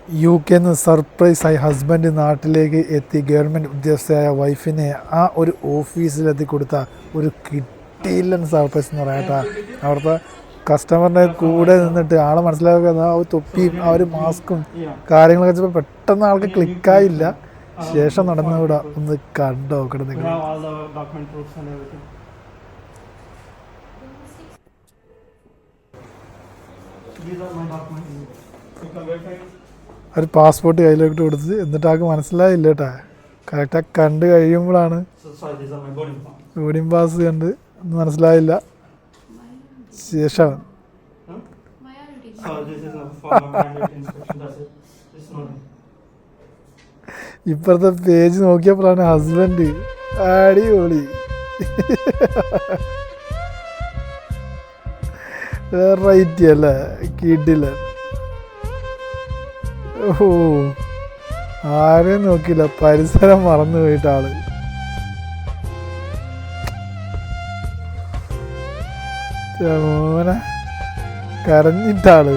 UK സർപ്രൈസായി husband നാട്ടിലേക്ക് എത്തി government ഉദ്യോഗസ്ഥയായ വൈഫിനെ ആ ഒരു ഓഫീസിലെത്തി കൊടുത്ത ഒരു കിട്ടിയില്ലൻ സർപ്രൈസ് എന്ന് പറയാട്ടാ. അവിടുത്തെ കസ്റ്റമറിൻ്റെ കൂടെ നിന്നിട്ട് ആളെ മനസ്സിലാക്കുന്ന ആ ഒരു തൊപ്പിയും ആ ഒരു മാസ്കും കാര്യങ്ങളൊക്കെ വെച്ചപ്പോൾ പെട്ടെന്ന് ആൾക്ക് ക്ലിക്കായില്ല. ശേഷം നടന്നുകൂടാ ഒന്ന് കണ്ടോ നോക്കണം നിങ്ങൾ. ഒരു പാസ്പോർട്ട് കയ്യിലോട്ട് കൊടുത്ത് എന്നിട്ട് ആൾക്ക് മനസ്സിലായില്ല കേട്ടാ. കറക്റ്റാ കണ്ട് കഴിയുമ്പോഴാണ് ബോർഡിംഗ് പാസ് കണ്ട് ഒന്നും മനസ്സിലായില്ല. ശേഷം ഇപ്പുറത്തെ പേജ് നോക്കിയപ്പോഴാണ് ഹസ്ബൻഡ്. അടിപൊളി. വെറൈറ്റി അല്ലേ, കിടില. ഓ ആരെയും നോക്കില്ല, പരിസരം മറന്നു പോയിട്ട് ആള്. മോനെ കരഞ്ഞിട്ടാള്.